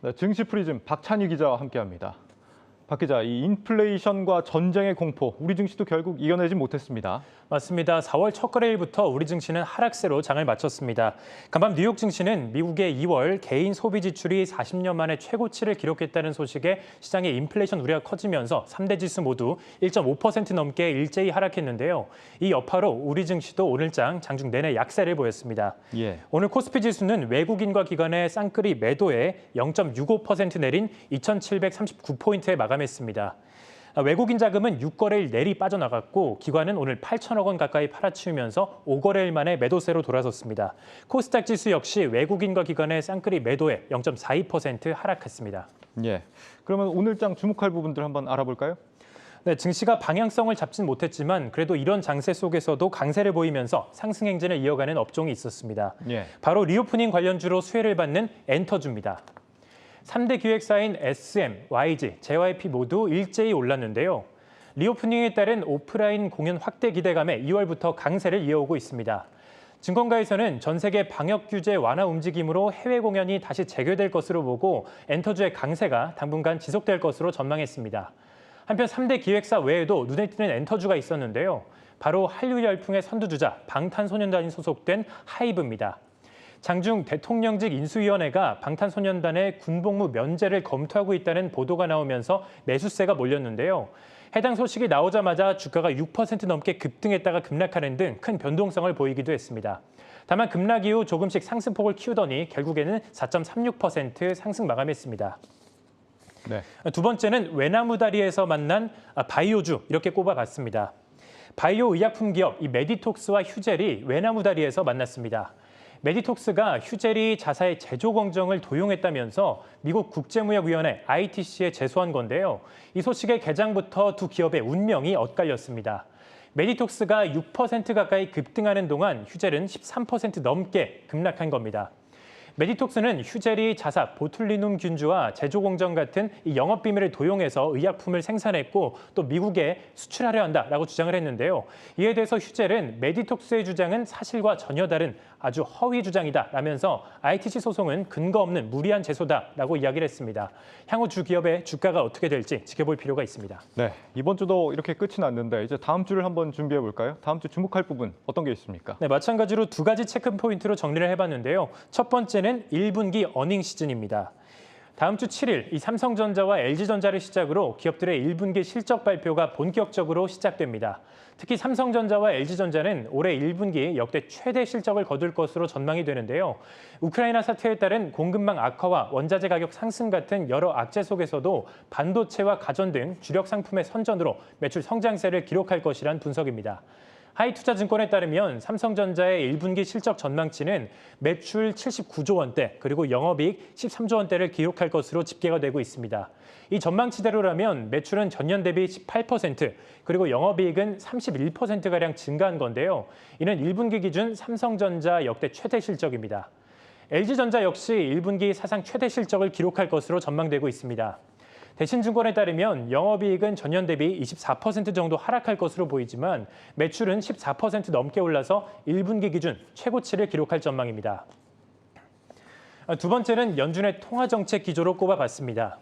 네, 증시 프리즘 박찬희 기자와 함께합니다. 박 기자, 이 인플레이션과 전쟁의 공포, 우리 증시도 결국 이겨내지 못했습니다. 맞습니다. 4월 첫 거래일부터 우리 증시는 하락세로 장을 마쳤습니다. 간밤 뉴욕 증시는 미국의 2월 개인 소비 지출이 40년 만에 최고치를 기록했다는 소식에 시장의 인플레이션 우려가 커지면서 3대 지수 모두 1.5% 넘게 일제히 하락했는데요. 이 여파로 우리 증시도 오늘장 장중 내내 약세를 보였습니다. 오늘 코스피 지수는 외국인과 기관의 쌍끌이 매도에 0.65% 내린 2,739포인트에 마감했습니다. 외국인 자금은 6거래일 내리 빠져나갔고 기관은 오늘 8천억 원 가까이 팔아치우면서 5거래일 만에 매도세로 돌아섰습니다. 코스닥 지수 역시 외국인과 기관의 쌍끌이 매도에 0.42% 하락했습니다. 그러면 오늘장 주목할 부분들 한번 알아볼까요? 네, 증시가 방향성을 잡진 못했지만 그래도 이런 장세 속에서도 강세를 보이면서 상승 행진을 이어가는 업종이 있었습니다. 바로 리오프닝 관련주로 수혜를 받는 엔터주입니다. 3대 기획사인 SM, YG, JYP 모두 일제히 올랐는데요. 리오프닝에 따른 오프라인 공연 확대 기대감에 2월부터 강세를 이어오고 있습니다. 증권가에서는 전 세계 방역 규제 완화 움직임으로 해외 공연이 다시 재개될 것으로 보고 엔터주의 강세가 당분간 지속될 것으로 전망했습니다. 한편 3대 기획사 외에도 눈에 띄는 엔터주가 있었는데요. 바로 한류 열풍의 선두주자 방탄소년단이 소속된 하이브입니다. 장중 대통령직 인수위원회가 방탄소년단의 군복무 면제를 검토하고 있다는 보도가 나오면서 매수세가 몰렸는데요. 해당 소식이 나오자마자 주가가 6% 넘게 급등했다가 급락하는 등 큰 변동성을 보이기도 했습니다. 다만 급락 이후 조금씩 상승폭을 키우더니 결국에는 4.36% 상승 마감했습니다. 두 번째는 외나무 다리에서 만난 바이오주 이렇게 꼽아봤습니다. 바이오 의약품 기업 이 메디톡스와 휴젤이 외나무 다리에서 만났습니다. 메디톡스가 휴젤이 자사의 제조 공정을 도용했다면서 미국 국제무역위원회 ITC에 제소한 건데요. 이 소식의 개장부터 두 기업의 운명이 엇갈렸습니다. 메디톡스가 6% 가까이 급등하는 동안 휴젤은 13% 넘게 급락한 겁니다. 메디톡스는 휴젤이 자사 보툴리눔 균주와 제조 공정 같은 이 영업 비밀을 도용해서 의약품을 생산했고 또 미국에 수출하려 한다라고 주장을 했는데요. 이에 대해서 휴젤은 메디톡스의 주장은 사실과 전혀 다른 아주 허위 주장이다라면서 ITC 소송은 근거 없는 무리한 제소다라고 이야기를 했습니다. 향후 주 기업의 주가가 어떻게 될지 지켜볼 필요가 있습니다. 이번 주도 이렇게 끝이 났는데 이제 다음 주를 한번 준비해 볼까요? 다음 주 주목할 부분 어떤 게 있습니까? 마찬가지로 두 가지 체크 포인트로 정리를 해봤는데요. 첫 번째는 1분기 어닝 시즌입니다. 다음 주 7일 이 삼성전자와 LG전자를 시작으로 기업들의 1분기 실적 발표가 본격적으로 시작됩니다. 특히 삼성전자와 LG전자는 올해 1분기 역대 최대 실적을 거둘 것으로 전망이 되는데요. 우크라이나 사태에 따른 공급망 악화와 원자재 가격 상승 같은 여러 악재 속에서도 반도체와 가전 등 주력 상품의 선전으로 매출 성장세를 기록할 것이란 분석입니다. 하이투자증권에 따르면 삼성전자의 1분기 실적 전망치는 매출 79조 원대 그리고 영업이익 13조 원대를 기록할 것으로 집계가 되고 있습니다. 이 전망치대로라면 매출은 전년 대비 18% 그리고 영업이익은 31%가량 증가한 건데요. 이는 1분기 기준 삼성전자 역대 최대 실적입니다. LG전자 역시 1분기 사상 최대 실적을 기록할 것으로 전망되고 있습니다. 대신증권에 따르면 영업이익은 전년 대비 24% 정도 하락할 것으로 보이지만 매출은 14% 넘게 올라서 1분기 기준 최고치를 기록할 전망입니다. 두 번째는 연준의 통화정책 기조로 꼽아봤습니다.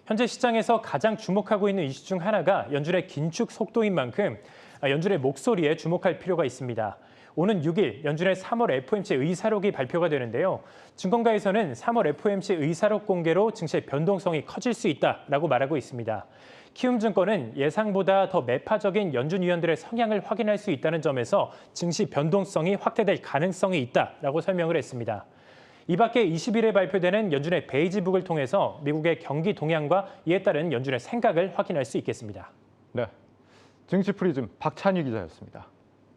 현재 시장에서 가장 주목하고 있는 이슈 중 하나가 연준의 긴축 속도인 만큼 연준의 목소리에 주목할 필요가 있습니다. 오는 6일 연준의 3월 FOMC 의사록이 발표가 되는데요. 증권가에서는 3월 FOMC 의사록 공개로 증시의 변동성이 커질 수 있다라고 말하고 있습니다. 키움증권은 예상보다 더 매파적인 연준 위원들의 성향을 확인할 수 있다는 점에서 증시 변동성이 확대될 가능성이 있다라고 설명을 했습니다. 이 밖에 20일에 발표되는 연준의 베이지북을 통해서 미국의 경기 동향과 이에 따른 연준의 생각을 확인할 수 있겠습니다. 증시 프리즘 박찬희 기자였습니다.